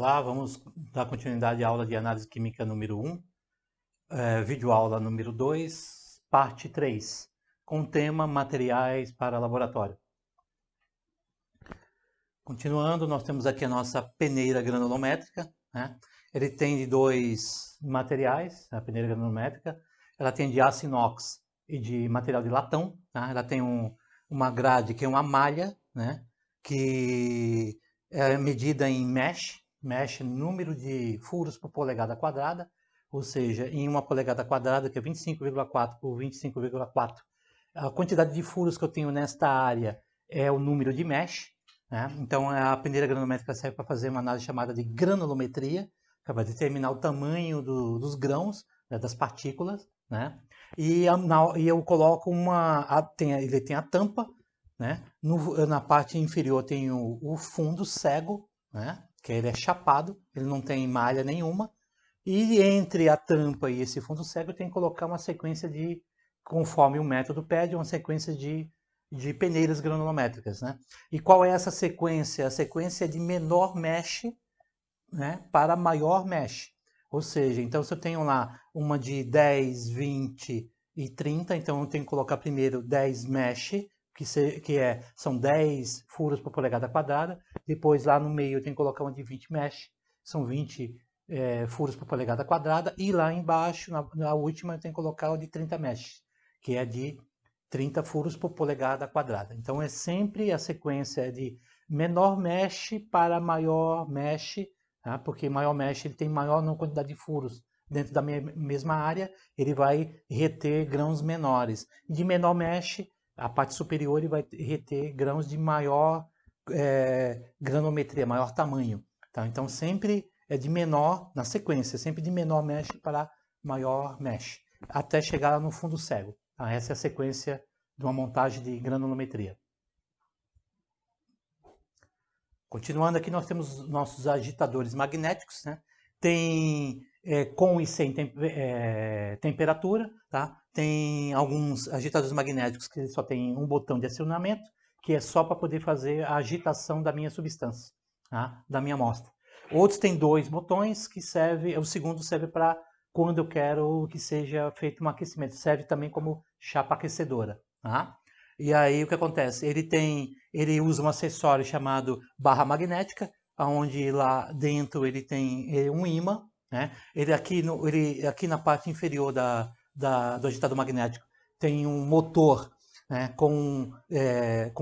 Olá, vamos dar continuidade à aula de análise química número 1, videoaula número 2, parte 3, com o tema materiais para laboratório. Continuando, nós temos aqui a nossa peneira granulométrica, né? Ele tem de dois materiais, a peneira granulométrica, ela tem de aço inox e de material de latão, tá? Ela tem uma grade que é uma malha, né? Que é medida em mesh, número de furos por polegada quadrada, ou seja, em uma polegada quadrada, que é 25,4 por 25,4. A quantidade de furos que eu tenho nesta área é o número de mesh, né? Então, a peneira granulométrica serve para fazer uma análise chamada de granulometria, que vai determinar o tamanho dos grãos, né, das partículas, né? E eu coloco ele tem a tampa, né? Na parte inferior tem o fundo cego, né? Que ele é chapado, ele não tem malha nenhuma. E entre a tampa e esse fundo cego tem que colocar uma sequência conforme o método pede, uma sequência de peneiras granulométricas, né? E qual é essa sequência? A sequência é de menor mesh, né, para maior mesh. Ou seja, então se eu tenho lá uma de 10, 20 e 30, então eu tenho que colocar primeiro 10 mesh, são 10 furos por polegada quadrada, depois lá no meio eu tenho que colocar uma de 20 mesh, são 20 furos por polegada quadrada, e lá embaixo, na última, eu tenho que colocar uma de 30 mesh, que é de 30 furos por polegada quadrada. Então é sempre a sequência de menor mesh para maior mesh, tá? Porque maior mesh ele tem maior quantidade de furos dentro da mesma área, ele vai reter grãos menores. De menor mesh, a parte superior ele vai reter grãos de maior granulometria, maior tamanho. Tá? Então sempre é de menor, na sequência, sempre de menor mesh para maior mesh, até chegar no fundo cego. Tá? Essa é a sequência de uma montagem de granulometria. Continuando aqui, nós temos nossos agitadores magnéticos, né? Tem com e sem temperatura, tá? Tem alguns agitadores magnéticos que só tem um botão de acionamento, que é só para poder fazer a agitação da minha substância, tá? Da minha amostra. Outros têm dois botões, o segundo serve para quando eu quero que seja feito um aquecimento. Serve também como chapa aquecedora, tá? E aí o que acontece? Ele usa um acessório chamado barra magnética, onde lá dentro ele tem um ímã, né? Ele aqui na parte inferior do agitador magnético tem um motor, né, com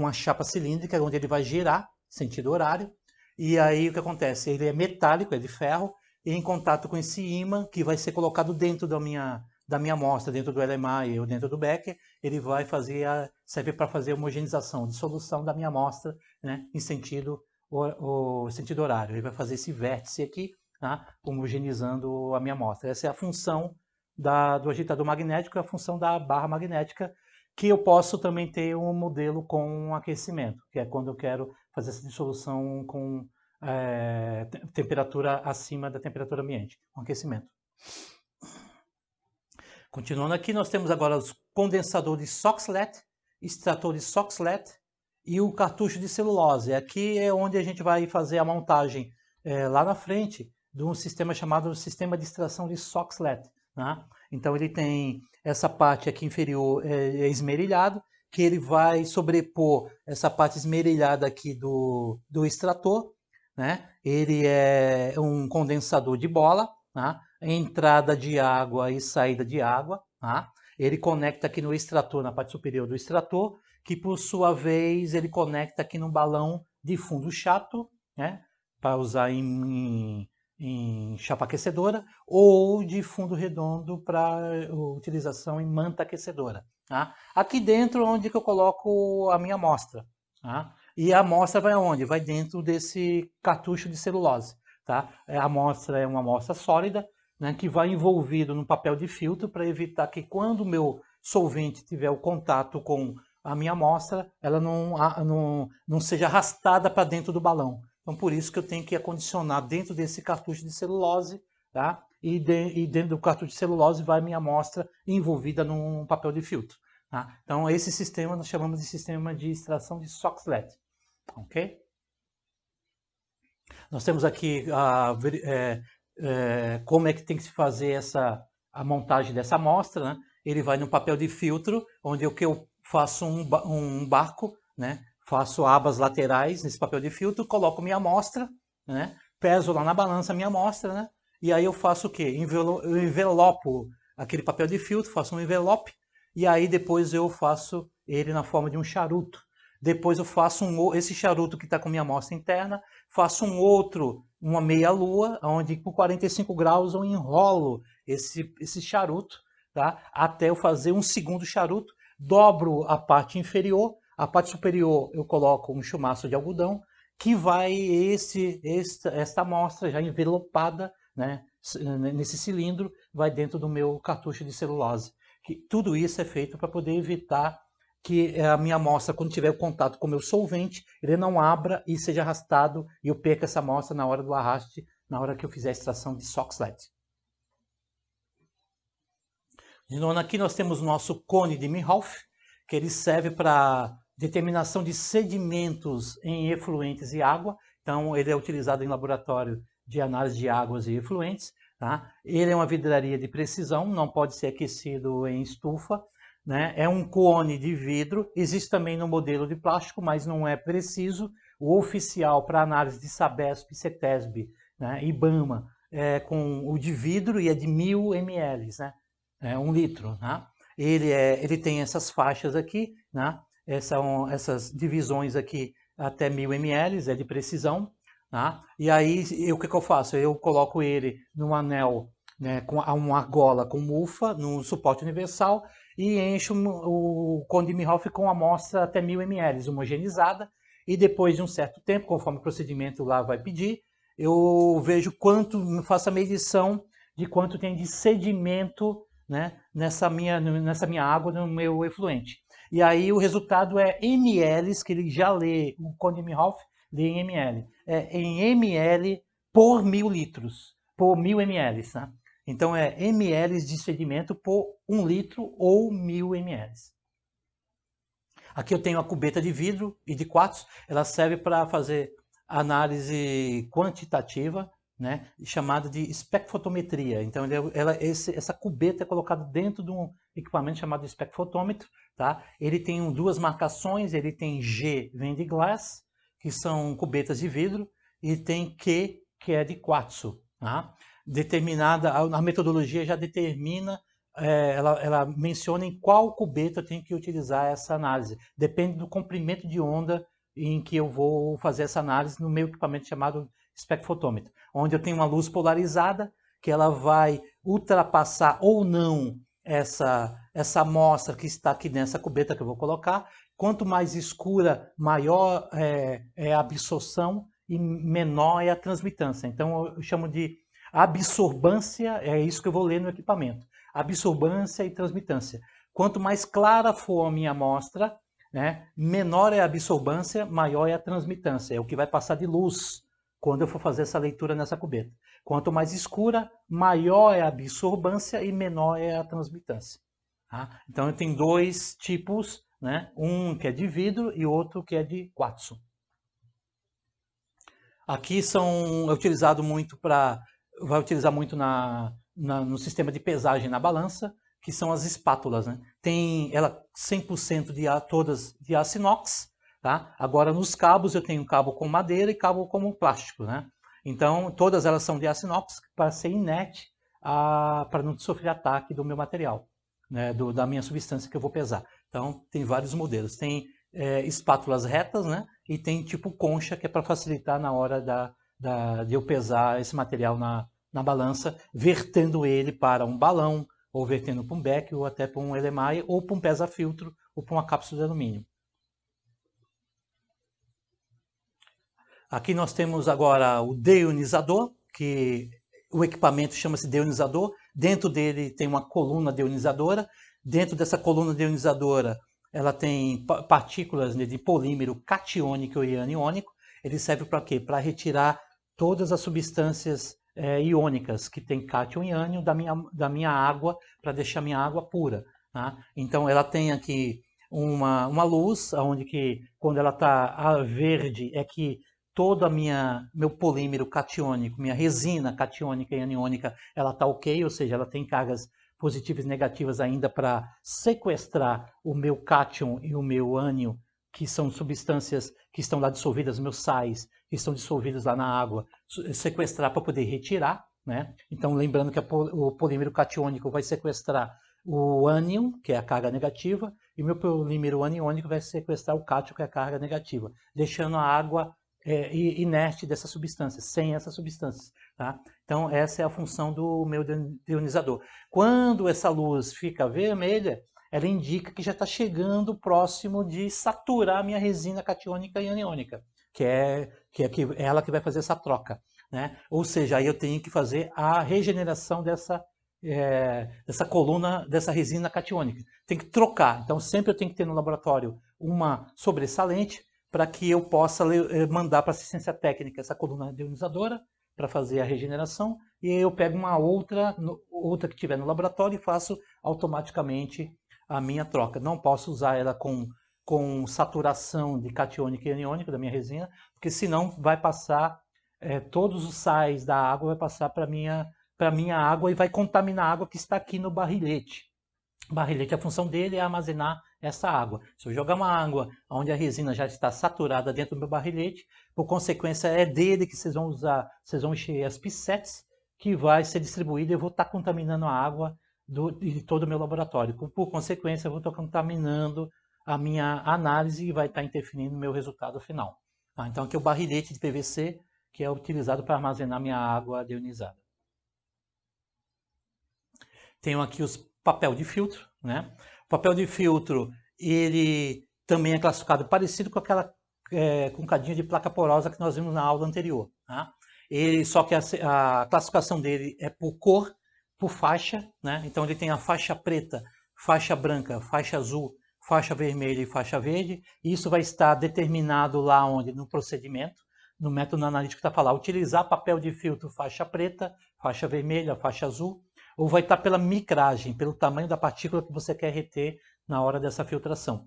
a chapa cilíndrica, onde ele vai girar sentido horário. E aí o que acontece? Ele é metálico, é de ferro, e em contato com esse ímã que vai ser colocado dentro da minha amostra, dentro do LMI ou dentro do Becker, ele vai serve para fazer a homogeneização, dissolução da minha amostra, né, em sentido horário. Ele vai fazer esse vértice aqui, tá, homogeneizando a minha amostra. Essa é a função do agitador magnético, é a função da barra magnética, que eu posso também ter um modelo com aquecimento, que é quando eu quero fazer essa dissolução com temperatura acima da temperatura ambiente, com aquecimento. Continuando aqui, nós temos agora os condensadores Soxhlet, extrator de Soxhlet e o cartucho de celulose. Aqui é onde a gente vai fazer a montagem lá na frente de um sistema chamado sistema de extração de Soxhlet, né? Então ele tem essa parte aqui inferior esmerilhado, que ele vai sobrepor essa parte esmerilhada aqui do extrator, né? Ele é um condensador de bola, né? Entrada de água e saída de água, tá? Ele conecta aqui no extrator, na parte superior do extrator, que por sua vez ele conecta aqui no balão de fundo chato, né? Para usar em chapa aquecedora, ou de fundo redondo para utilização em manta aquecedora. Tá? Aqui dentro onde que eu coloco a minha amostra. Tá? E a amostra vai aonde? Vai dentro desse cartucho de celulose. Tá? A amostra é uma amostra sólida, né, que vai envolvido no papel de filtro para evitar que quando o meu solvente tiver o contato com a minha amostra, ela não seja arrastada para dentro do balão. Então, por isso que eu tenho que acondicionar dentro desse cartucho de celulose, tá? E dentro do cartucho de celulose vai minha amostra envolvida num papel de filtro. Tá? Então, esse sistema nós chamamos de sistema de extração de Soxhlet. Ok? Nós temos aqui como é que tem que se fazer a montagem dessa amostra, né? Ele vai no papel de filtro, onde eu faço um barco, né? Faço abas laterais nesse papel de filtro, coloco minha amostra, né? Peso lá na balança a minha amostra, né? E aí eu faço o quê? Eu envelopo aquele papel de filtro, faço um envelope, e aí depois eu faço ele na forma de um charuto. Depois eu faço esse charuto que está com minha amostra interna, faço uma meia-lua, onde por 45 graus eu enrolo esse charuto, tá? Até eu fazer um segundo charuto, dobro a parte inferior, a parte superior eu coloco um chumaço de algodão, que vai esta amostra já envelopada, né, nesse cilindro, vai dentro do meu cartucho de celulose. Tudo isso é feito para poder evitar que a minha amostra, quando tiver contato com o meu solvente, ele não abra e seja arrastado e eu perca essa amostra na hora do arraste, na hora que eu fizer a extração de Soxhlet. De novo, aqui nós temos o nosso cone de Minhoff, que ele serve para determinação de sedimentos em efluentes e água. Então, ele é utilizado em laboratório de análise de águas e efluentes. Tá? Ele é uma vidraria de precisão, não pode ser aquecido em estufa. Né? É um cone de vidro, existe também no modelo de plástico, mas não é preciso. O oficial para análise de Sabesp, CETESB, né? IBAMA, é com o de vidro e é de 1000 ml, né? É 1 litro. Né? Ele tem essas faixas aqui, né? Essas divisões aqui até 1000 ml, é de precisão. Né? E aí o que eu faço? Eu coloco ele num anel, né, com uma argola com mufa, no suporte universal, e encho o cone de Minhoff com amostra até 1000 ml, homogeneizada, e depois de um certo tempo, conforme o procedimento lá vai pedir, eu vejo faço a medição de quanto tem de sedimento, né, nessa minha água, no meu efluente. E aí o resultado é ml, que ele já lê, o cone de Minhoff lê em ml. É em ml por 1000 litros, por 1000 ml, né? Então é ml de sedimento por 1 litro ou 1000 ml. Aqui eu tenho a cubeta de vidro e de quartzo, ela serve para fazer análise quantitativa, né, chamada de espectrofotometria. Então essa cubeta é colocada dentro de um equipamento chamado espectrofotômetro. Tá? Ele tem duas marcações, ele tem G, vem de glass, que são cubetas de vidro, e tem Q, que é de quartzo. Tá? A metodologia já determina, ela menciona em qual cubeta eu tenho que utilizar essa análise. Depende do comprimento de onda em que eu vou fazer essa análise no meu equipamento chamado espectrofotômetro, onde eu tenho uma luz polarizada, que ela vai ultrapassar ou não essa amostra que está aqui nessa cubeta que eu vou colocar. Quanto mais escura, maior é a absorção e menor é a transmitância. Então eu chamo de absorbância, é isso que eu vou ler no equipamento. Absorbância e transmitância. Quanto mais clara for a minha amostra, né, menor é a absorbância, maior é a transmitância. É o que vai passar de luz quando eu for fazer essa leitura nessa cubeta. Quanto mais escura, maior é a absorbância e menor é a transmitância. Tá? Então eu tenho dois tipos, né? Um que é de vidro e outro que é de quartzo. Aqui é utilizado muito vai utilizar muito no sistema de pesagem na balança, que são as espátulas. Né? Tem ela 100% todas de aço inox. Tá? Agora nos cabos eu tenho cabo com madeira e cabo com plástico. Né? Então todas elas são de aço inox para ser inerte, para não sofrer ataque do meu material, né? Da minha substância que eu vou pesar. Então tem vários modelos. Tem espátulas retas, né? E tem tipo concha, que é para facilitar na hora de eu pesar esse material na balança, vertendo ele para um balão, ou vertendo para um beck, ou até para um LMI, ou para um pesa-filtro, ou para uma cápsula de alumínio. Aqui nós temos agora o deionizador, que o equipamento chama-se deionizador. Dentro dele tem uma coluna deionizadora. Dentro dessa coluna deionizadora, ela tem partículas de polímero catiônico e aniônico. Ele serve para quê? Para retirar todas as substâncias iônicas que tem cátion e ânion da minha água, para deixar minha água pura. Tá? Então ela tem aqui uma luz, onde que quando ela está verde é que todo meu polímero catiônico, minha resina catiônica e aniônica, ela está ok, ou seja, ela tem cargas positivas e negativas ainda para sequestrar o meu cátion e o meu ânion, que são substâncias que estão lá dissolvidas, meus sais, que estão dissolvidos lá na água, sequestrar para poder retirar, né? Então, lembrando que o polímero catiônico vai sequestrar o ânion, que é a carga negativa, e o meu polímero aniônico vai sequestrar o cátion, que é a carga negativa, deixando a água inerte dessas substâncias, sem essas substâncias. Tá? Então, essa é a função do meu deionizador. Quando essa luz fica vermelha, ela indica que já está chegando próximo de saturar a minha resina catiônica e aniônica, que é ela que vai fazer essa troca. Né? Ou seja, aí eu tenho que fazer a regeneração dessa coluna, dessa resina catiônica. Tem que trocar. Então, sempre eu tenho que ter no laboratório uma sobressalente para que eu possa mandar para assistência técnica essa coluna deionizadora para fazer a regeneração, e eu pego uma outra que tiver no laboratório e faço automaticamente a minha troca. Não posso usar ela com saturação de catiônica e aniônica da minha resina, porque senão vai passar todos os sais da água, vai passar para a minha água e vai contaminar a água que está aqui no barrilhete. O barrilhete, a função dele é armazenar essa água. Se eu jogar uma água onde a resina já está saturada dentro do meu barrilhete, por consequência é dele que vocês vão usar, vocês vão encher as picetes, que vai ser distribuída e eu vou estar contaminando a água de todo o meu laboratório. Por consequência, eu vou estar contaminando a minha análise e vai estar interferindo no meu resultado final. Então aqui é o barrilhete de PVC, que é utilizado para armazenar minha água deionizada. Tenho aqui os papel de filtro, né? O papel de filtro, ele também é classificado parecido com aquela com cadinha de placa porosa que nós vimos na aula anterior, tá? Só que a classificação dele é por cor, por faixa, né? Então ele tem a faixa preta, faixa branca, faixa azul, faixa vermelha e faixa verde. E isso vai estar determinado lá onde? No procedimento, no método analítico que está falando, utilizar papel de filtro faixa preta, faixa vermelha, faixa azul, ou vai estar pela micragem, pelo tamanho da partícula que você quer reter na hora dessa filtração.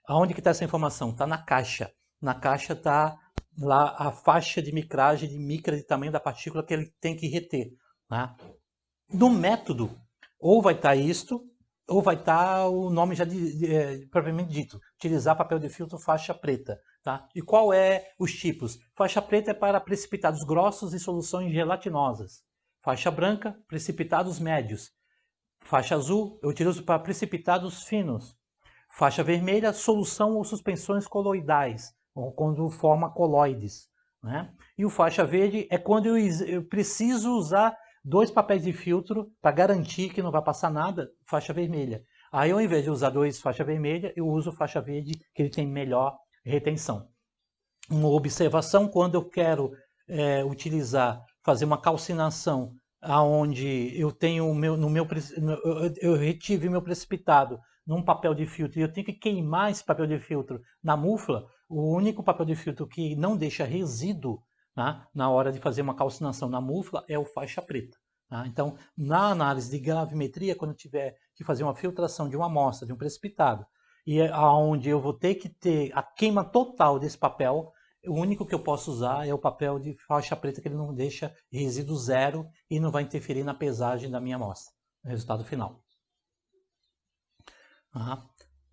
Aonde que está essa informação? Está na caixa. Na caixa está lá a faixa de micragem, de micra, de tamanho da partícula que ele tem que reter. Tá? No método, ou vai estar isto, ou vai estar o nome já propriamente dito, utilizar papel de filtro faixa preta. Tá? E qual é os tipos? Faixa preta é para precipitados grossos e soluções gelatinosas. Faixa branca, precipitados médios. Faixa azul, eu utilizo para precipitados finos. Faixa vermelha, solução ou suspensões coloidais, ou quando forma coloides. Né? E o faixa verde é quando eu preciso usar 2 papéis de filtro para garantir que não vai passar nada, faixa vermelha. Aí, ao invés de usar 2 faixa vermelha, eu uso faixa verde, que ele tem melhor retenção. Uma observação, quando eu quero fazer uma calcinação aonde eu tenho eu retive meu precipitado num papel de filtro e eu tenho que queimar esse papel de filtro na mufla, o único papel de filtro que não deixa resíduo, né, na hora de fazer uma calcinação na mufla é o faixa preta. Tá? Então, na análise de gravimetria, quando eu tiver que fazer uma filtração de uma amostra, de um precipitado, e aonde eu vou ter que ter a queima total desse papel, o único que eu posso usar é o papel de faixa preta, que ele não deixa resíduo zero e não vai interferir na pesagem da minha amostra, no resultado final.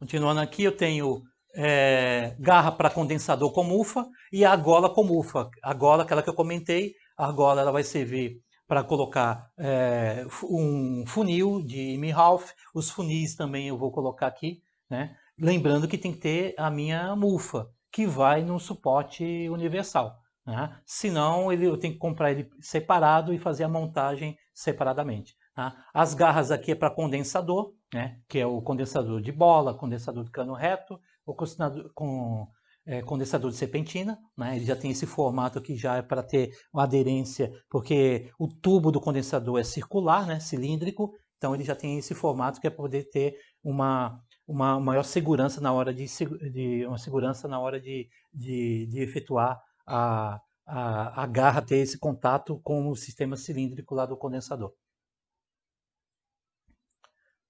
Continuando aqui, eu tenho garra para condensador com mufa e a argola com mufa. A argola, aquela que eu comentei, a argola ela vai servir para colocar um funil de Milhauf. Os funis também eu vou colocar aqui, né? Lembrando que tem que ter a minha mufa, que vai no suporte universal. Né? Senão eu tenho que comprar ele separado e fazer a montagem separadamente. Tá? As garras aqui é para condensador, né? Que é o condensador de bola, condensador de cano reto, o condensador de serpentina. Né? Ele já tem esse formato aqui já é para ter uma aderência, porque o tubo do condensador é circular, né? Cilíndrico, então ele já tem esse formato que é para poder ter uma maior segurança na hora de efetuar a garra, ter esse contato com o sistema cilíndrico lá do condensador.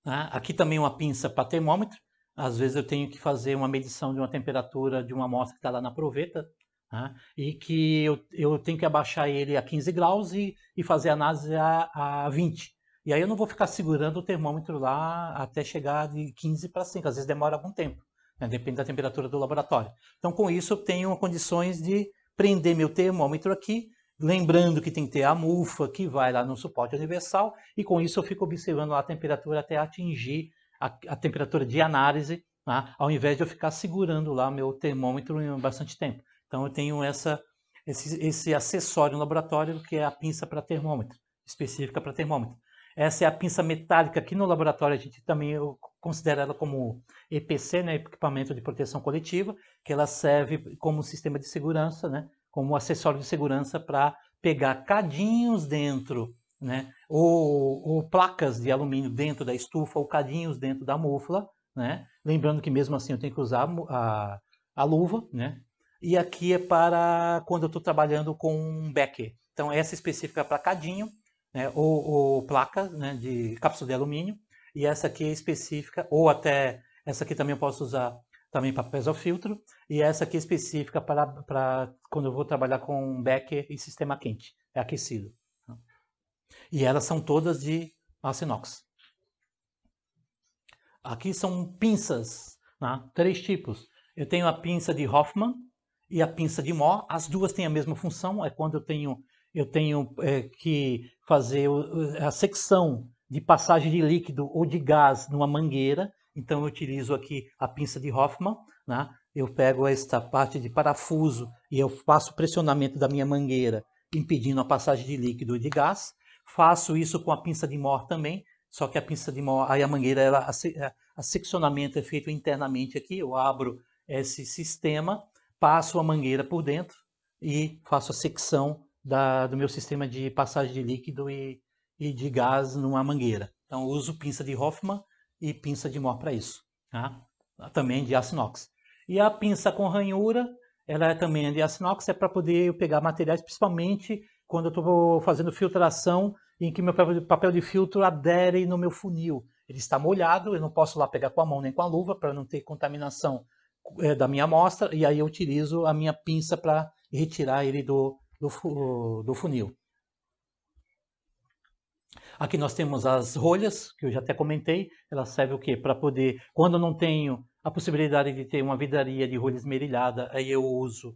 Aqui também uma pinça para termômetro. Às vezes eu tenho que fazer uma medição de uma temperatura de uma amostra que está lá na proveta. né? E que eu tenho que abaixar ele a 15 graus e fazer a análise a 20. E aí eu não vou ficar segurando o termômetro lá até chegar de 15 para 5, às vezes demora algum tempo, né? Depende da temperatura do laboratório. Então com isso eu tenho condições de prender meu termômetro aqui, lembrando que tem que ter a mufa que vai lá no suporte universal, e com isso eu fico observando a temperatura até atingir a temperatura de análise, tá? Ao invés de eu ficar segurando lá meu termômetro em bastante tempo. Então eu tenho esse acessório no laboratório que é a pinça para termômetro, específica para termômetro. Essa é a pinça metálica que no laboratório a gente também considera ela como EPC, né, equipamento de proteção coletiva, que ela serve como sistema de segurança, né, como acessório de segurança para pegar cadinhos dentro, né, ou placas de alumínio dentro da estufa, ou cadinhos dentro da mufla, né, lembrando que mesmo assim eu tenho que usar a luva, né, e aqui é para quando eu estou trabalhando com um becker. Então essa específica é para cadinho, né, ou placa, né, de cápsula de alumínio, e essa aqui é específica, ou até essa aqui também eu posso usar também para piezo-filtro, e essa aqui é específica para quando eu vou trabalhar com becker e sistema quente, é aquecido. E elas são todas de aço inox. Aqui são pinças, né? 3 tipos. Eu tenho a pinça de Hoffman e a pinça de Mohr. As duas têm a mesma função. É quando eu tenho que fazer a secção de passagem de líquido ou de gás numa mangueira. Então eu utilizo aqui a pinça de Hoffman, né? Eu pego esta parte de parafuso e eu faço o pressionamento da minha mangueira, impedindo a passagem de líquido e de gás. Faço isso com a pinça de Mohr também, só que a pinça de Mohr, aí a mangueira, a seccionamento é feito internamente aqui. Eu abro esse sistema, passo a mangueira por dentro e faço a secção do meu sistema de passagem de líquido e de gás numa mangueira. Então, eu uso pinça de Hoffman e pinça de Mohr para isso, tá? Também de aço inox. E a pinça com ranhura, ela é também de aço inox, é para poder pegar materiais, principalmente quando eu estou fazendo filtração, em que meu papel de filtro adere no meu funil. Ele está molhado, eu não posso lá pegar com a mão nem com a luva para não ter contaminação da minha amostra, e aí eu utilizo a minha pinça para retirar ele do funil. Aqui nós temos as rolhas, que eu já até comentei, elas servem o quê? Para poder, quando eu não tenho a possibilidade de ter uma vidraria de rolha esmerilhada, aí eu uso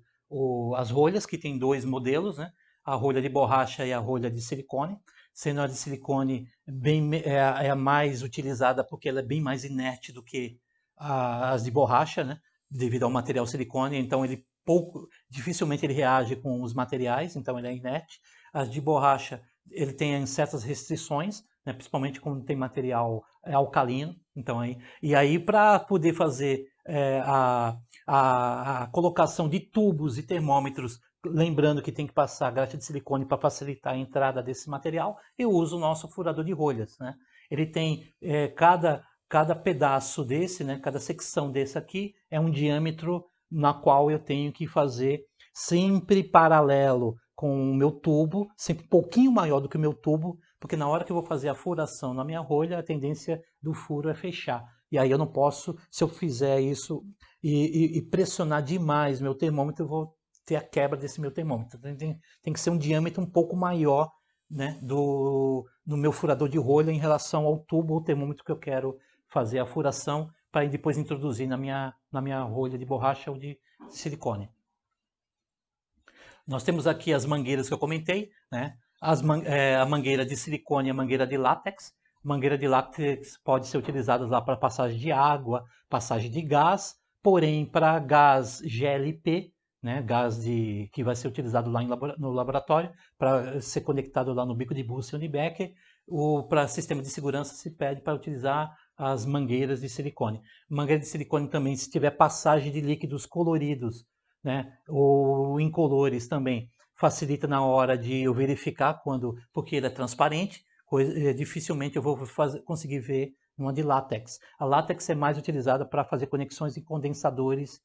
as rolhas, que tem 2 modelos, né? A rolha de borracha e a rolha de silicone. Sendo a de silicone é a mais utilizada porque ela é bem mais inerte do que as de borracha, né? Devido ao material silicone, então dificilmente ele reage com os materiais, então ele é inerte. As de borracha ele tem certas restrições, né, principalmente quando tem material alcalino. Então, aí para poder fazer a colocação de tubos e termômetros, lembrando que tem que passar graxa de silicone para facilitar a entrada desse material, eu uso o nosso furador de rolhas, né? Ele tem cada pedaço desse, né, cada secção desse aqui é um diâmetro na qual eu tenho que fazer sempre paralelo com o meu tubo, sempre um pouquinho maior do que o meu tubo, porque na hora que eu vou fazer a furação na minha rolha, a tendência do furo é fechar. E aí eu não posso, se eu fizer isso e pressionar demais meu termômetro, eu vou ter a quebra desse meu termômetro. Tem que ser um diâmetro um pouco maior, né, do meu furador de rolha em relação ao tubo ou termômetro que eu quero fazer a furação para depois introduzir na minha rolha de borracha ou de silicone. Nós temos aqui as mangueiras que eu comentei, né? A mangueira de silicone e a mangueira de látex. Mangueira de látex pode ser utilizada lá para passagem de água, passagem de gás, porém para gás GLP, né? Gás que vai ser utilizado lá no laboratório, para ser conectado lá no bico de Busse Unibecker, para sistema de segurança se pede para utilizar as mangueiras de silicone. Mangueira de silicone também, se tiver passagem de líquidos coloridos, né, ou incolores também, facilita na hora de eu verificar porque ele é transparente, dificilmente eu vou conseguir ver uma de látex. A látex é mais utilizada para fazer conexões de condensadores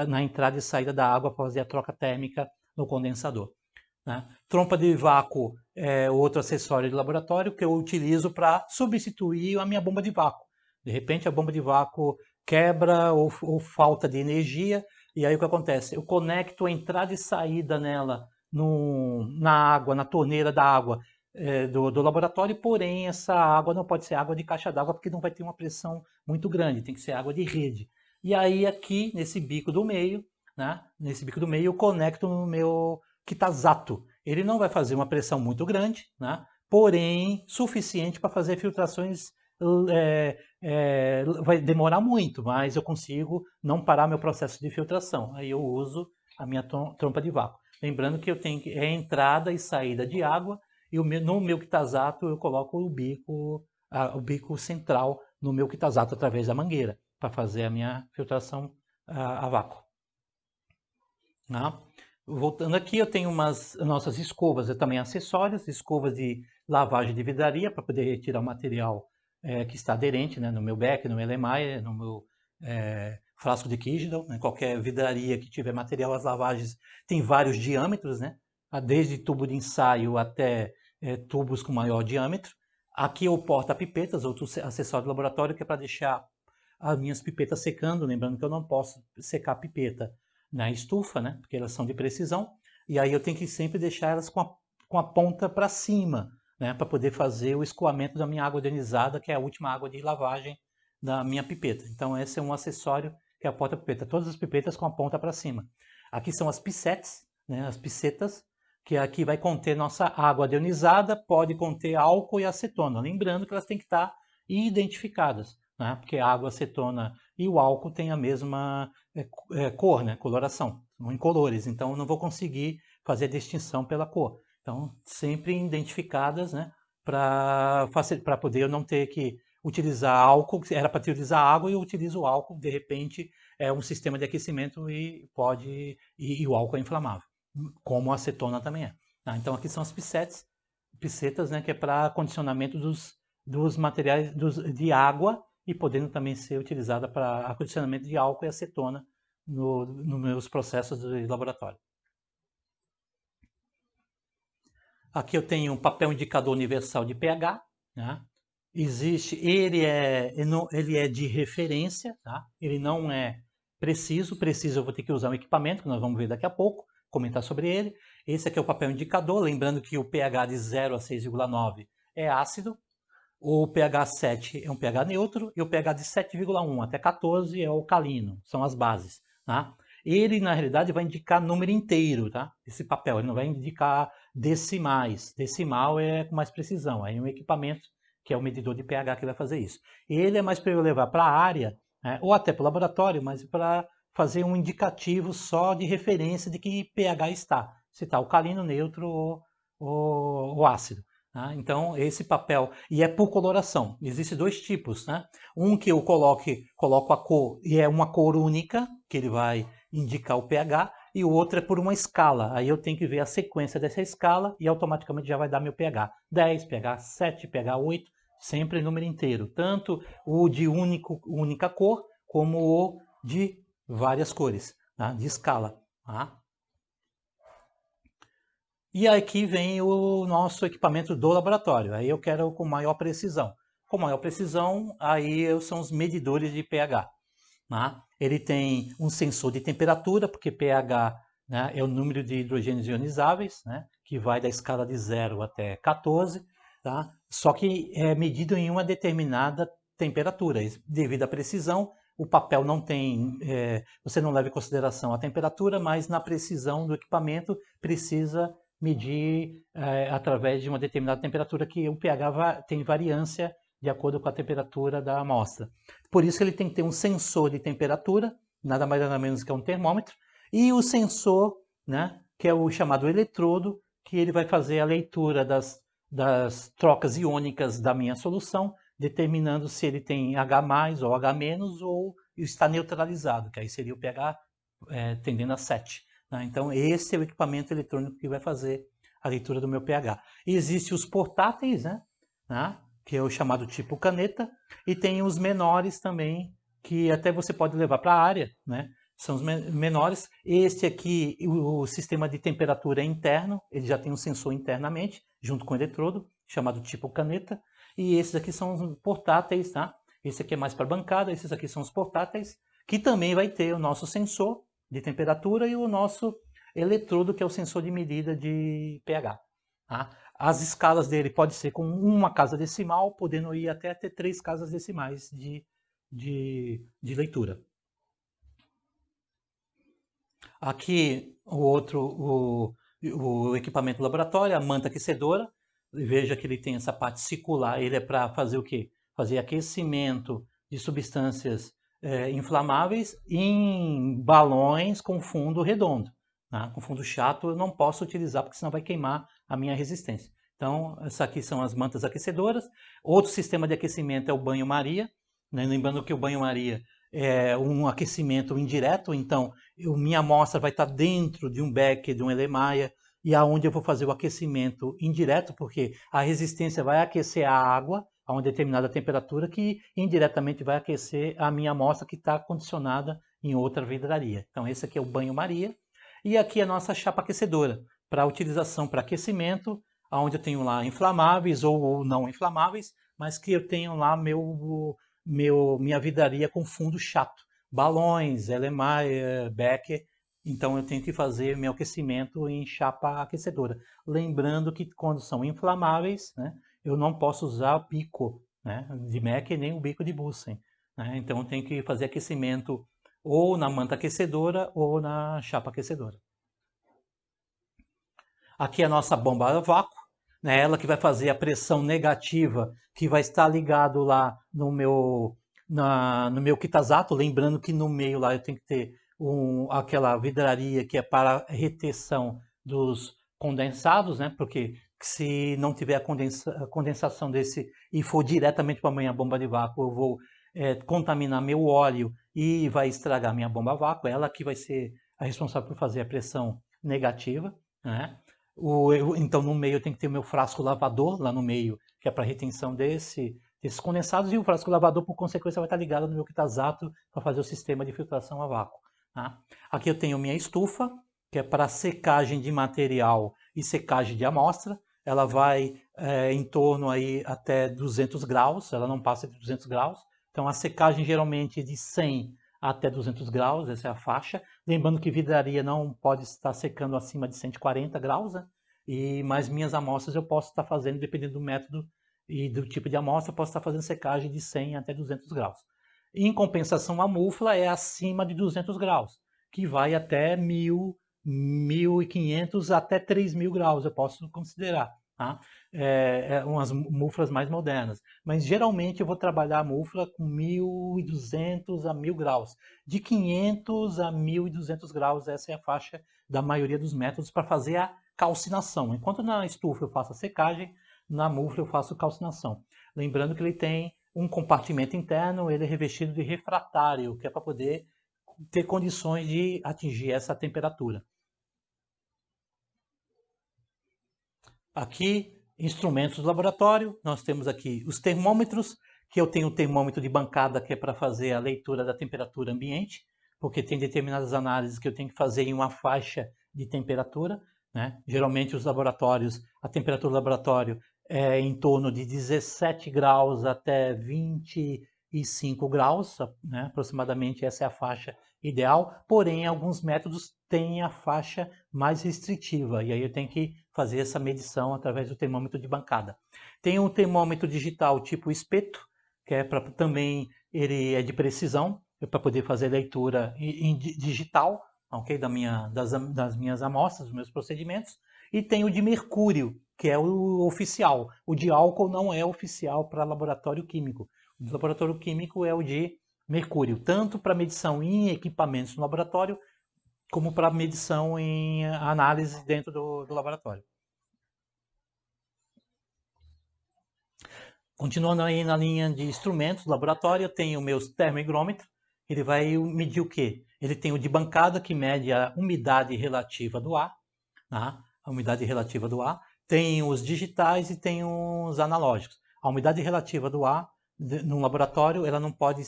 na entrada e saída da água para fazer a troca térmica no condensador, né? Trompa de vácuo é outro acessório de laboratório que eu utilizo para substituir a minha bomba de vácuo. De repente a bomba de vácuo quebra ou falta de energia, E aí o que acontece? Eu conecto a entrada e saída nela na água, na torneira da água do laboratório, porém essa água não pode ser água de caixa d'água porque não vai ter uma pressão muito grande, tem que ser água de rede. E aí aqui nesse bico do meio, né, nesse bico do meio eu conecto no meu Kitazato. Ele não vai fazer uma pressão muito grande, né, porém suficiente para fazer filtrações vai demorar muito, mas eu consigo não parar meu processo de filtração. Aí eu uso a minha trompa de vácuo. Lembrando que eu tenho entrada e saída de água, e no meu Kitazato eu coloco o bico central no meu Kitazato através da mangueira, para fazer a minha filtração a vácuo. Tá? Voltando aqui, eu tenho umas nossas escovas, também acessórios, escovas de lavagem de vidraria, para poder retirar o material que está aderente, né, no meu beck, no meu LMI, no meu frasco de Kigidal, né, qualquer vidraria que tiver material, as lavagens tem vários diâmetros, né, desde tubo de ensaio até tubos com maior diâmetro. Aqui eu porta-pipetas, outro acessório de laboratório, que é para deixar as minhas pipetas secando, lembrando que eu não posso secar a pipeta na estufa, né, porque elas são de precisão, e aí eu tenho que sempre deixar elas com a ponta para cima, né, para poder fazer o escoamento da minha água ionizada, que é a última água de lavagem da minha pipeta. Então esse é um acessório que é a porta-pipeta, todas as pipetas com a ponta para cima. Aqui são as picetes, né, as picetas, que aqui vai conter nossa água ionizada, pode conter álcool e acetona, lembrando que elas têm que estar identificadas, né, porque a água, acetona e o álcool têm a mesma cor, né, coloração, são incolores, então eu não vou conseguir fazer a distinção pela cor. Então, sempre identificadas, né, para poder eu não ter que utilizar álcool, era para utilizar água e eu utilizo o álcool, de repente é um sistema de aquecimento e o álcool é inflamável, como a acetona também é. Tá? Então aqui são as picetas, né, que é para condicionamento dos materiais de água e podendo também ser utilizada para acondicionamento de álcool e acetona nos meus processos de laboratório. Aqui eu tenho um papel indicador universal de pH, né? Ele é de referência, tá? Ele não é preciso eu vou ter que usar um equipamento, que nós vamos ver daqui a pouco, comentar sobre ele. Esse aqui é o papel indicador, lembrando que o pH de 0 a 6,9 é ácido, o pH 7 é um pH neutro e o pH de 7,1 até 14 é alcalino, são as bases. Tá? Ele, na realidade, vai indicar número inteiro, tá? Esse papel, ele não vai indicar decimais. Decimal é com mais precisão, aí é um equipamento que é o medidor de pH que vai fazer isso. Ele é mais para eu levar para a área, né? Ou até para o laboratório, mas para fazer um indicativo só de referência de que pH está, se está alcalino, neutro ou ácido. Tá? Então, esse papel, e é por coloração, existem dois tipos, né? Um que eu coloco a cor, e é uma cor única, que ele vai indicar o pH, e o outro é por uma escala, aí eu tenho que ver a sequência dessa escala, e automaticamente já vai dar meu pH 10, pH 7, pH 8, sempre em número inteiro, tanto o de única cor, como o de várias cores, tá? De escala. Tá? E aqui vem o nosso equipamento do laboratório. Aí eu quero com maior precisão. Com maior precisão, aí são os medidores de pH. Né? Ele tem um sensor de temperatura, porque pH, né, é o número de hidrogênios ionizáveis, né, que vai da escala de 0 até 14, tá? Só que é medido em uma determinada temperatura. Devido à precisão, o papel não tem, você não leva em consideração a temperatura, mas na precisão do equipamento precisa medir através de uma determinada temperatura, que o pH tem variância de acordo com a temperatura da amostra. Por isso ele tem que ter um sensor de temperatura, nada mais nada menos que um termômetro, e o sensor, né, que é o chamado eletrodo, que ele vai fazer a leitura das trocas iônicas da minha solução, determinando se ele tem H+, ou H-, ou está neutralizado, que aí seria o pH tendendo a 7. Né? Então esse é o equipamento eletrônico que vai fazer a leitura do meu pH. E existem os portáteis, né? Que é o chamado tipo caneta, e tem os menores também, que até você pode levar para a área, né? São os menores. Este aqui, o sistema de temperatura é interno, ele já tem um sensor internamente, junto com o eletrodo, chamado tipo caneta, e esses aqui são os portáteis, tá? Esse aqui é mais para bancada, esses aqui são os portáteis, que também vai ter o nosso sensor, de temperatura e o nosso eletrodo, que é o sensor de medida de pH. Tá? As escalas dele pode ser com uma casa decimal, podendo ir até ter 3 casas decimais de leitura. Aqui o equipamento do laboratório, a manta aquecedora. Veja que ele tem essa parte circular, ele é para fazer o quê? Fazer aquecimento de substâncias inflamáveis em balões com fundo redondo. Tá? Com fundo chato eu não posso utilizar, porque senão vai queimar a minha resistência. Então, essas aqui são as mantas aquecedoras. Outro sistema de aquecimento é o banho-maria. Né? Lembrando que o banho-maria é um aquecimento indireto, então minha amostra vai estar dentro de um becker, de um Erlenmeyer, e aonde eu vou fazer o aquecimento indireto, porque a resistência vai aquecer a água a uma determinada temperatura, que indiretamente vai aquecer a minha amostra que está condicionada em outra vidraria. Então esse aqui é o banho-maria, e aqui é a nossa chapa aquecedora, para utilização para aquecimento, onde eu tenho lá inflamáveis ou não inflamáveis, mas que eu tenho lá minha vidraria com fundo chato. Balões, Erlenmeyer, Becker. Então eu tenho que fazer meu aquecimento em chapa aquecedora. Lembrando que quando são inflamáveis, né, eu não posso usar o bico, né, de Becker nem o bico de Bunsen. Né? Então eu tenho que fazer aquecimento ou na manta aquecedora ou na chapa aquecedora. Aqui é a nossa bomba a vácuo, né? Ela que vai fazer a pressão negativa, que vai estar ligado lá no meu Kitazato. Lembrando que no meio lá eu tenho que ter aquela vidraria que é para retenção dos condensados, né? Porque se não tiver a condensação desse e for diretamente para a minha bomba de vácuo, eu vou contaminar meu óleo e vai estragar minha bomba a vácuo. Ela que vai ser a responsável por fazer a pressão negativa, né? Então no meio eu tenho que ter o meu frasco lavador lá no meio, que é para retenção desses condensados, e o frasco lavador, por consequência, vai estar ligado no meu Kitazato para fazer o sistema de filtração a vácuo. Tá? Aqui eu tenho minha estufa, que é para secagem de material e secagem de amostra. Ela vai em torno aí até 200 graus, ela não passa de 200 graus. Então a secagem geralmente é de 100 até 200 graus, essa é a faixa. Lembrando que vidraria não pode estar secando acima de 140 graus, né? Mas minhas amostras eu posso estar fazendo, dependendo do método e do tipo de amostra, eu posso estar fazendo secagem de 100 até 200 graus. Em compensação, a mufla é acima de 200 graus, que vai até 1.000, 1.500 até 3.000 graus, eu posso considerar. Tá? Umas muflas mais modernas. Mas geralmente eu vou trabalhar a mufla com 1.200 a 1.000 graus. De 500 a 1.200 graus, essa é a faixa da maioria dos métodos para fazer a calcinação. Enquanto na estufa eu faço a secagem, na mufla eu faço calcinação. Lembrando que ele tem um compartimento interno, ele é revestido de refratário, que é para poder ter condições de atingir essa temperatura. Aqui, instrumentos do laboratório, nós temos aqui os termômetros, que eu tenho o termômetro de bancada, que é para fazer a leitura da temperatura ambiente, porque tem determinadas análises que eu tenho que fazer em uma faixa de temperatura. Né? Geralmente os laboratórios, a temperatura do laboratório é em torno de 17 graus até 25 graus, né? Aproximadamente essa é a faixa ideal, porém alguns métodos têm a faixa mais restritiva, e aí eu tenho que fazer essa medição através do termômetro de bancada. Tem um termômetro digital tipo espeto, que é para também, ele é de precisão, para poder fazer leitura em digital, ok? Das minhas amostras, dos meus procedimentos. E tem o de mercúrio, que é o oficial. O de álcool não é oficial para laboratório químico. O de laboratório químico é o de mercúrio, tanto para medição em equipamentos no laboratório, como para medição em análise dentro do laboratório. Continuando aí na linha de instrumentos do laboratório, eu tenho o meu termohigrômetro. Ele vai medir o quê? Ele tem o de bancada, que mede a umidade relativa do ar. Tá? A umidade relativa do ar. Tem os digitais e tem os analógicos. A umidade relativa do ar, no laboratório, ela não pode...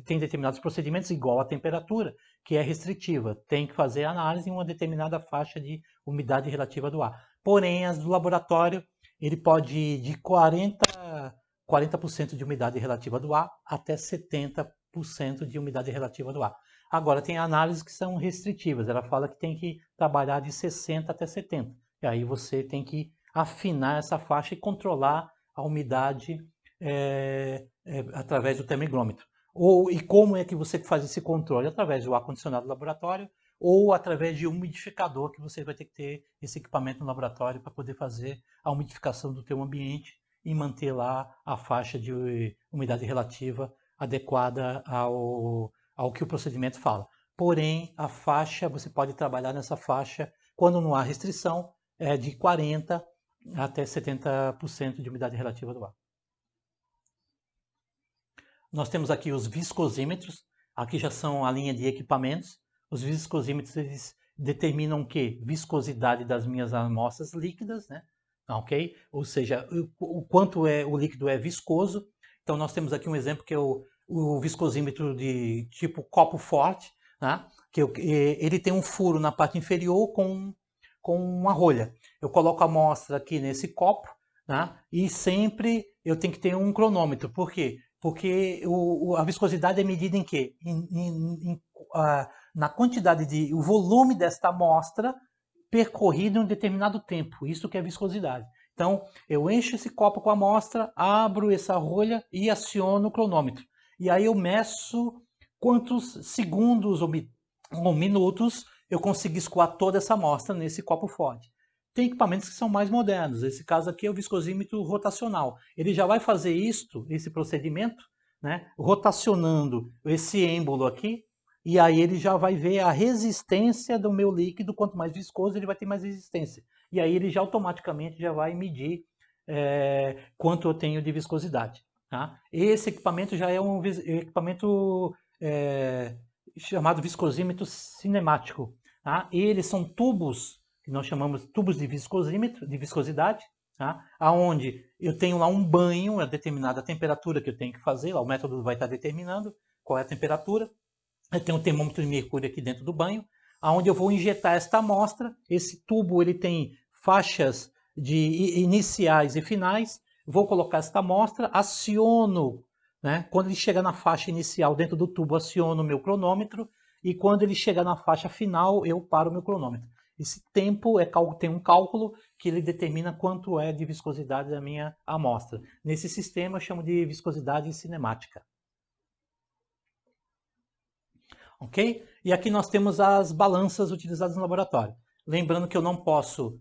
tem determinados procedimentos igual à temperatura, que é restritiva. Tem que fazer análise em uma determinada faixa de umidade relativa do ar. Porém, as do laboratório, ele pode ir de 40% de umidade relativa do ar até 70% de umidade relativa do ar. Agora, tem análises que são restritivas, ela fala que tem que trabalhar de 60 até 70. E aí você tem que afinar essa faixa e controlar a umidade através do termoigrômetro. E como é que você faz esse controle? Através do ar-condicionado do laboratório ou através de um umidificador, que você vai ter que ter esse equipamento no laboratório para poder fazer a umidificação do teu ambiente e manter lá a faixa de umidade relativa adequada ao que o procedimento fala. Porém, a faixa, você pode trabalhar nessa faixa, quando não há restrição, de 40% até 70% de umidade relativa do ar. Nós temos aqui os viscosímetros, aqui já são a linha de equipamentos. Os viscosímetros, eles determinam o quê? Viscosidade das minhas amostras líquidas, né? Ok? Ou seja, o quanto o líquido é viscoso. Então, nós temos aqui um exemplo que é o viscosímetro de tipo copo forte, né? Ele tem um furo na parte inferior com uma rolha. Eu coloco a amostra aqui nesse copo, né? E sempre eu tenho que ter um cronômetro. Por quê? Porque a viscosidade é medida em quê? Na quantidade o volume desta amostra percorrido em um determinado tempo. Isso que é viscosidade. Então, eu encho esse copo com a amostra, abro essa rolha e aciono o cronômetro. E aí eu meço quantos segundos ou minutos eu consigo escoar toda essa amostra nesse copo forte. Tem equipamentos que são mais modernos. Esse caso aqui é o viscosímetro rotacional. Ele já vai fazer esse procedimento, né, rotacionando esse êmbolo aqui, e aí ele já vai ver a resistência do meu líquido. Quanto mais viscoso, ele vai ter mais resistência. E aí ele já automaticamente já vai medir quanto eu tenho de viscosidade. Tá? Esse equipamento já é um equipamento chamado viscosímetro cinemático. Tá? Eles são tubos que nós chamamos tubos de viscosímetro, de viscosidade, tá? Aonde eu tenho lá um banho, a determinada temperatura que eu tenho que fazer, lá o método vai estar determinando qual é a temperatura. Eu tenho um termômetro de mercúrio aqui dentro do banho, aonde eu vou injetar esta amostra. Esse tubo ele tem faixas de iniciais e finais. Vou colocar esta amostra, aciono, né? Quando ele chega na faixa inicial dentro do tubo, aciono o meu cronômetro, e quando ele chega na faixa final, eu paro o meu cronômetro. Esse tempo tem um cálculo que ele determina quanto é de viscosidade da minha amostra. Nesse sistema eu chamo de viscosidade cinemática. Ok? E aqui nós temos as balanças utilizadas no laboratório. Lembrando que eu não posso,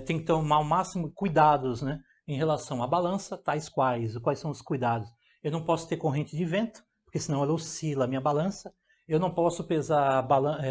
tem que tomar o máximo cuidados, né, em relação à balança, quais são os cuidados? Eu não posso ter corrente de vento, porque senão ela oscila a minha balança. Eu não posso pesar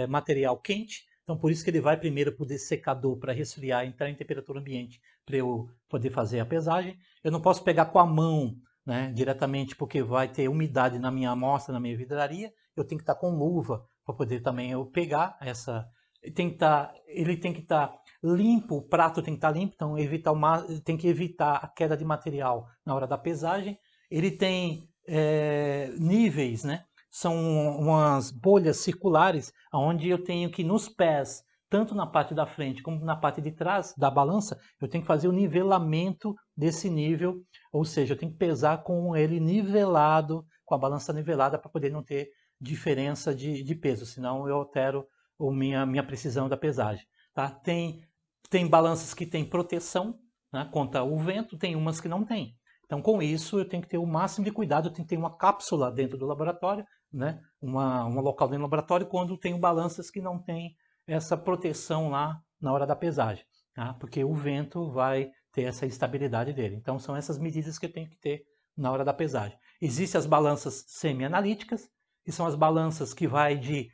material quente, então por isso que ele vai primeiro para o dessecador para resfriar, entrar em temperatura ambiente para eu poder fazer a pesagem. Eu não posso pegar com a mão, né, diretamente, porque vai ter umidade na minha amostra, na minha vidraria. Eu tenho que estar com luva para poder também eu pegar essa. Ele tem que estar limpo, o prato tem que estar limpo, então tem que evitar a queda de material na hora da pesagem. Ele tem níveis, né? São umas bolhas circulares, onde eu tenho que nos pés, tanto na parte da frente como na parte de trás da balança, eu tenho que fazer o nivelamento desse nível, ou seja, eu tenho que pesar com ele nivelado, com a balança nivelada, para poder não ter diferença de peso, senão eu altero minha precisão da pesagem. Tá? Tem balanças que têm proteção, né, contra o vento, tem umas que não tem. Então, com isso, eu tenho que ter o máximo de cuidado. Eu tenho que ter uma cápsula dentro do laboratório, né, uma local dentro do laboratório, quando tenho balanças que não tem essa proteção lá na hora da pesagem, tá? Porque o vento vai ter essa instabilidade dele. Então, são essas medidas que eu tenho que ter na hora da pesagem. Existem as balanças semi-analíticas, que são as balanças que vai de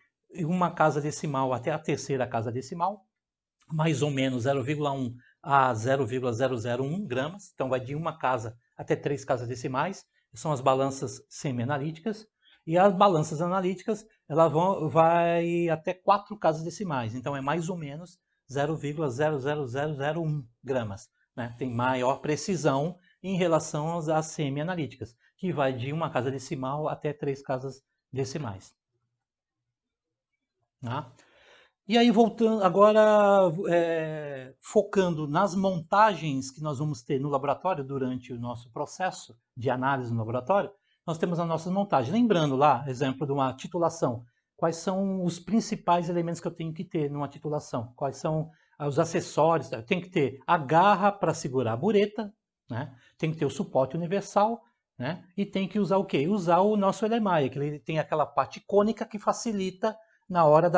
uma casa decimal até a terceira casa decimal, mais ou menos 0,1 a 0,001 gramas, então vai de uma casa até 3 casas decimais, são as balanças semi-analíticas, e as balanças analíticas, vai até 4 casas decimais, então é mais ou menos 0,00001 gramas, né? Tem maior precisão em relação às semi-analíticas, que vai de uma casa decimal até 3 casas decimais. Tá? E aí, voltando agora, focando nas montagens que nós vamos ter no laboratório durante o nosso processo de análise no laboratório, nós temos as nossas montagens. Lembrando lá, exemplo de uma titulação, quais são os principais elementos que eu tenho que ter numa titulação, quais são os acessórios. Eu tenho que ter a garra para segurar a bureta, né? Tem que ter o suporte universal, né? E tem que usar o quê? Usar o nosso LMAI, que ele tem aquela parte cônica que facilita na hora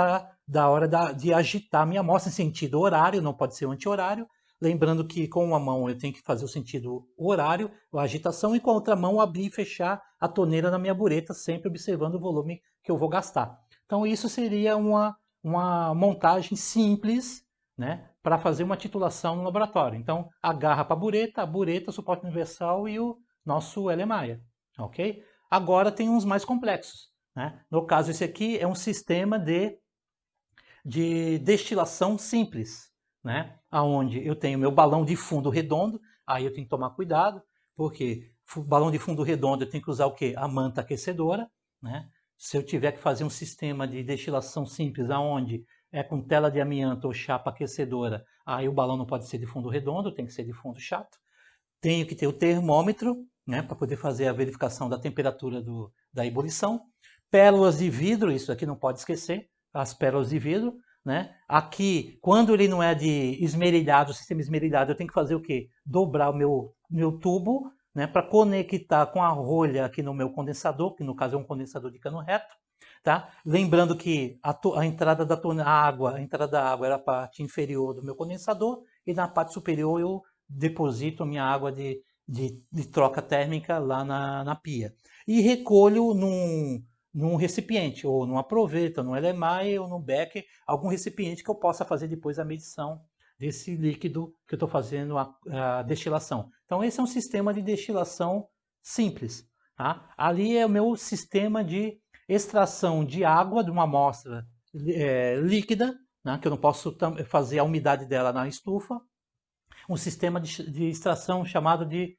de agitar a minha amostra em sentido horário, não pode ser anti-horário. Lembrando que com uma mão eu tenho que fazer o sentido horário, a agitação, e com a outra mão abrir e fechar a torneira na minha bureta, sempre observando o volume que eu vou gastar. Então isso seria uma montagem simples, né, para fazer uma titulação no laboratório. Então a garra para a bureta, suporte universal e o nosso LMAI, ok? Agora tem uns mais complexos, né? No caso esse aqui é um sistema de destilação simples, né? Onde eu tenho meu balão de fundo redondo, aí eu tenho que tomar cuidado, porque balão de fundo redondo eu tenho que usar o quê? A manta aquecedora, né? Se eu tiver que fazer um sistema de destilação simples, aonde é com tela de amianto ou chapa aquecedora, aí o balão não pode ser de fundo redondo, tem que ser de fundo chato. Tenho que ter o termômetro, né, para poder fazer a verificação da temperatura da ebulição. Pérolas de vidro, isso aqui não pode esquecer, as pérolas de vidro, né? Aqui, quando ele não é de esmerilhado, sistema esmerilhado, eu tenho que fazer o quê? Dobrar o meu tubo, né, para conectar com a rolha aqui no meu condensador, que no caso é um condensador de cano reto, tá? Lembrando que a entrada da água, a entrada da água era a parte inferior do meu condensador e na parte superior eu deposito a minha água de troca térmica lá na pia. E recolho num recipiente, ou numa proveta, num LMAI ou num becker, algum recipiente que eu possa fazer depois a medição desse líquido que eu estou fazendo a destilação. Então esse é um sistema de destilação simples. Tá? Ali é o meu sistema de extração de água de uma amostra líquida, né, que eu não posso fazer a umidade dela na estufa, um sistema de extração chamado de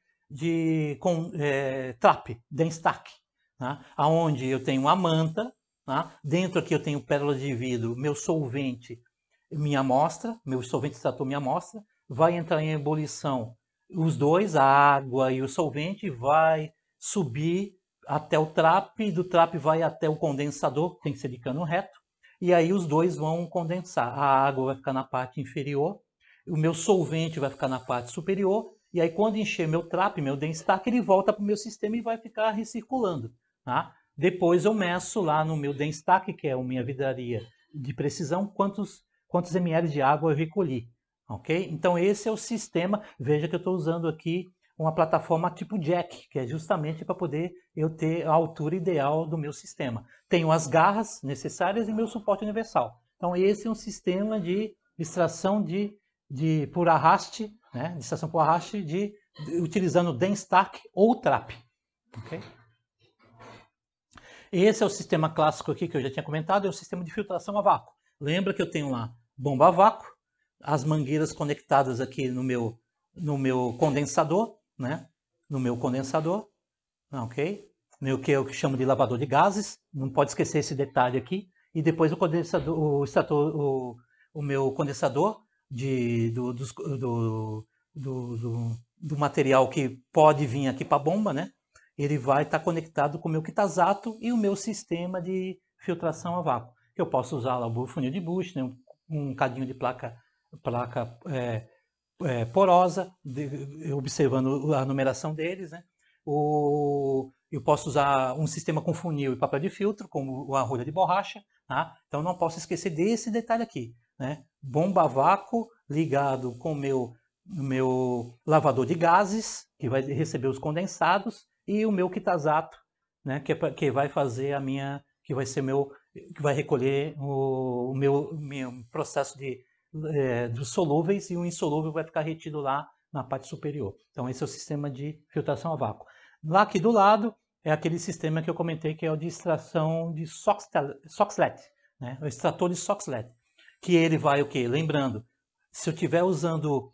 TRAP, Denstack, né? Onde eu tenho uma manta, né? Dentro aqui eu tenho pérola de vidro, meu solvente, minha amostra, meu solvente extrator, minha amostra, vai entrar em ebulição os dois, a água e o solvente, vai subir até o TRAP, do TRAP vai até o condensador, tem que ser de cano reto, e aí os dois vão condensar. A água vai ficar na parte inferior, o meu solvente vai ficar na parte superior, e aí quando encher meu TRAP, meu Denstack, ele volta para o meu sistema e vai ficar recirculando. Tá? Depois eu meço lá no meu Denstack, que é a minha vidraria de precisão, quantos ml de água eu recolhi. Ok? Então esse é o sistema. Veja que eu estou usando aqui uma plataforma tipo Jack, que é justamente para poder eu ter a altura ideal do meu sistema. Tenho as garras necessárias e meu suporte universal. Então esse é um sistema de extração por arraste, né? De extração por arraste utilizando Denstack ou TRAP. Okay? Esse é o sistema clássico aqui que eu já tinha comentado, é o sistema de filtração a vácuo. Lembra que eu tenho lá bomba a vácuo, as mangueiras conectadas aqui no meu condensador, né? No meu condensador, ok? No que eu chamo de lavador de gases, não pode esquecer esse detalhe aqui. E depois o condensador, o meu condensador do material que pode vir aqui para a bomba, né? Ele vai estar conectado com o meu Kitazato e o meu sistema de filtração a vácuo. Eu posso usar lá o funil de Bush, né? Um cadinho de placa porosa, observando a numeração deles, né? Eu posso usar um sistema com funil e papel de filtro, como a rolha de borracha, tá? Então não posso esquecer desse detalhe aqui, né? Bomba a vácuo ligado com o meu lavador de gases, que vai receber os condensados, e o meu Kitazato, né? Que vai fazer que vai recolher o meu processo dos solúveis, e o insolúvel vai ficar retido lá na parte superior. Então esse é o sistema de filtração a vácuo. Lá aqui do lado é aquele sistema que eu comentei, que é o de extração de Soxhlet, né? O extrator de Soxhlet, que ele vai o quê? Lembrando, se eu estiver usando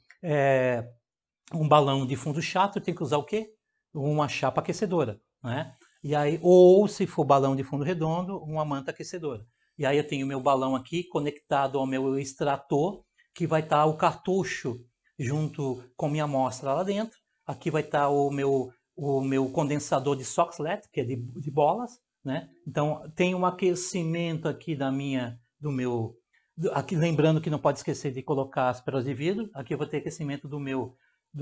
um balão de fundo chato, eu tenho que usar o quê? Uma chapa aquecedora, né? E aí, ou se for balão de fundo redondo, uma manta aquecedora. E aí eu tenho meu balão aqui conectado ao meu extrator, que vai estar o cartucho junto com minha amostra lá dentro. Aqui vai estar o meu condensador de Soxhlet, que é de bolas, né? Então, tem um aquecimento aqui aqui lembrando que não pode esquecer de colocar as pérolas de vidro. Aqui eu vou ter aquecimento do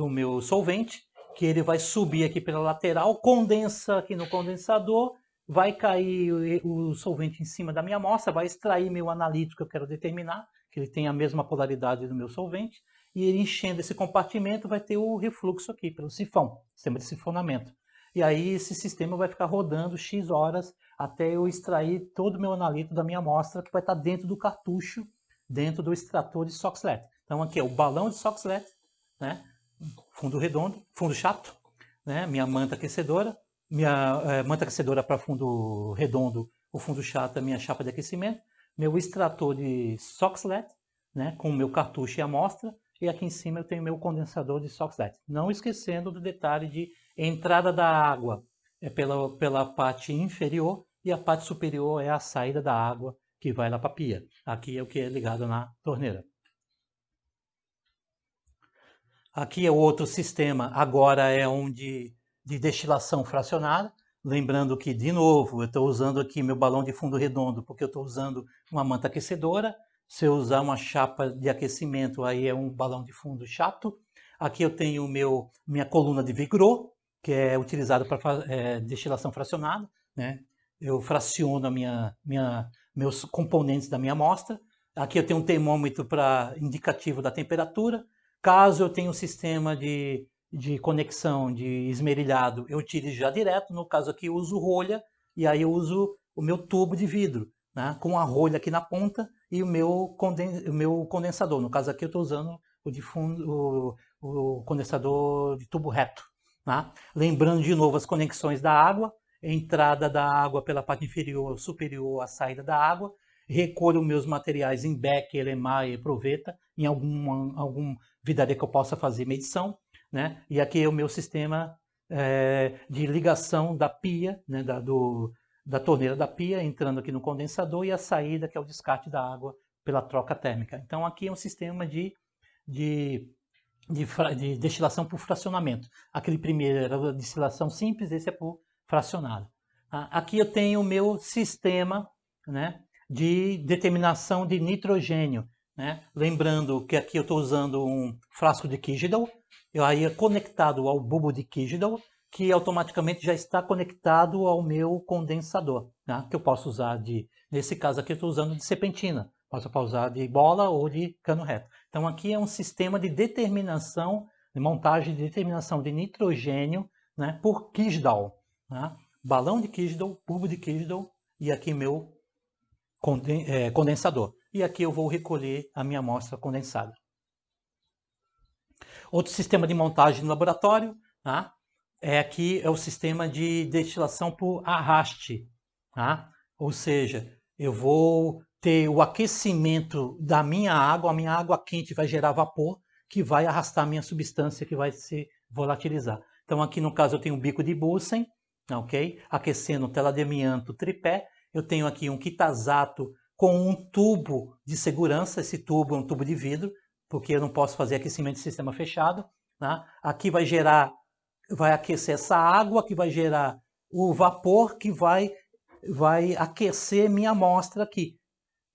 meu solvente, que ele vai subir aqui pela lateral, condensa aqui no condensador, vai cair o solvente em cima da minha amostra, vai extrair meu analítico que eu quero determinar, que ele tem a mesma polaridade do meu solvente, e ele enchendo esse compartimento vai ter o refluxo aqui pelo sifão, sistema de sifonamento. E aí esse sistema vai ficar rodando X horas até eu extrair todo o meu analito da minha amostra, que vai estar dentro do cartucho, dentro do extrator de Soxhlet. Então aqui é o balão de Soxhlet, né? Fundo redondo, fundo chato, né? Minha manta aquecedora, manta aquecedora para fundo redondo, o fundo chato é minha chapa de aquecimento, meu extrator de Soxhlet, né? Com o meu cartucho e amostra, e aqui em cima eu tenho meu condensador de Soxhlet. Não esquecendo do detalhe de entrada da água é pela parte inferior e a parte superior é a saída da água que vai lá para a pia. Aqui é o que é ligado na torneira. Aqui é outro sistema, agora é um de destilação fracionada. Lembrando que, de novo, eu estou usando aqui meu balão de fundo redondo, porque eu estou usando uma manta aquecedora. Se eu usar uma chapa de aquecimento, aí é um balão de fundo chato. Aqui eu tenho minha coluna de Vigreux, que é utilizada para destilação fracionada, né? Eu fraciono meus componentes da minha amostra. Aqui eu tenho um termômetro para indicativo da temperatura. Caso eu tenha um sistema de conexão de esmerilhado, eu tiro já direto. No caso aqui eu uso rolha, e aí eu uso o meu tubo de vidro, né? Com a rolha aqui na ponta e o meu condensador. No caso aqui eu estou usando o condensador de tubo reto. Tá? Lembrando de novo as conexões da água, entrada da água pela parte inferior, superior à saída da água, recolho meus materiais em Becker, EMA e Proveta, em algum vidaria que eu possa fazer medição, né? E aqui é o meu sistema de ligação da pia, né? Da torneira da pia, entrando aqui no condensador, e a saída, que é o descarte da água pela troca térmica. Então aqui é um sistema de destilação por fracionamento. Aquele primeiro era destilação simples, esse é por fracionado. Aqui eu tenho o meu sistema, né, de determinação de nitrogênio, né? Lembrando que aqui eu estou usando um frasco de Kjeldahl, eu aí é conectado ao bulbo de Kjeldahl, que automaticamente já está conectado ao meu condensador, né? Que eu posso usar nesse caso aqui eu estou usando de serpentina, posso usar de bola ou de cano reto. Então aqui é um sistema de determinação, de montagem de determinação de nitrogênio, né, por Kjeldahl, né? Balão de Kjeldahl, bulbo de Kjeldahl, e aqui meu condensador. E aqui eu vou recolher a minha amostra condensada. Outro sistema de montagem no laboratório, tá? Aqui é o sistema de destilação por arraste. Tá? Ou seja, eu vou ter o aquecimento da minha água, a minha água quente vai gerar vapor, que vai arrastar a minha substância, que vai se volatilizar. Então aqui no caso eu tenho um bico de Bunsen, ok? Aquecendo tela de amianto tripé. Eu tenho aqui um quitazato com um tubo de segurança. Esse tubo é um tubo de vidro, porque eu não posso fazer aquecimento de sistema fechado. Tá? Aqui vai aquecer essa água, que vai gerar o vapor que vai aquecer minha amostra aqui.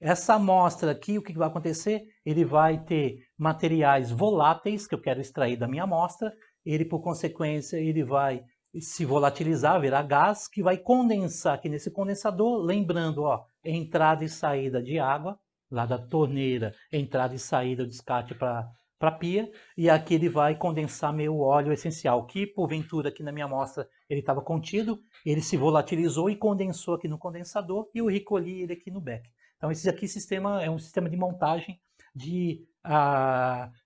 Essa amostra aqui, o que vai acontecer? Ele vai ter materiais voláteis que eu quero extrair da minha amostra. Ele, por consequência, ele vai se volatilizar, virar gás, que vai condensar aqui nesse condensador, lembrando, ó, entrada e saída de água, lá da torneira, entrada e saída, o descarte para a pia, e aqui ele vai condensar meu óleo essencial, que porventura aqui na minha amostra ele estava contido, ele se volatilizou e condensou aqui no condensador, e eu recolhi ele aqui no beck. Então esse aqui é um sistema de montagem de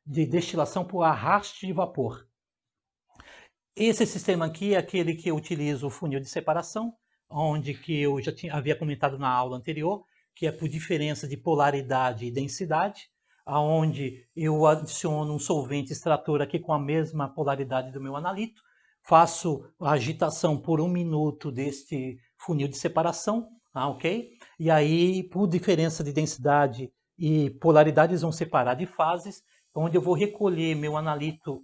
destilação por arraste de vapor. Esse sistema aqui é aquele que eu utilizo o funil de separação, onde que eu já havia comentado na aula anterior, que é por diferença de polaridade e densidade, aonde eu adiciono um solvente extrator aqui com a mesma polaridade do meu analito, faço a agitação por 1 minuto deste funil de separação, ok? E aí, por diferença de densidade e polaridade, eles vão separar de fases, onde eu vou recolher meu analito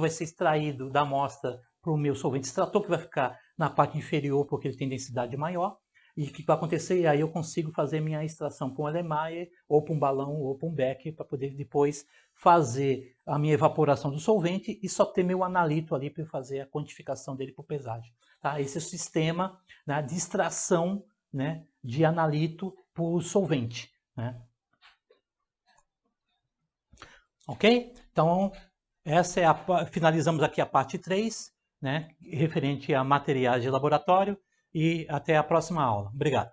vai ser extraído da amostra para o meu solvente extrator, que vai ficar na parte inferior, porque ele tem densidade maior. E o que vai acontecer? E aí eu consigo fazer minha extração para um Erlenmeyer, ou para um balão, ou para um Becker, para poder depois fazer a minha evaporação do solvente e só ter meu analito ali para fazer a quantificação dele por pesagem. Tá? Esse é o sistema, né, de extração, né, de analito por solvente. Né? Ok? Então, finalizamos aqui a parte 3, né, referente a materiais de laboratório, e até a próxima aula. Obrigado.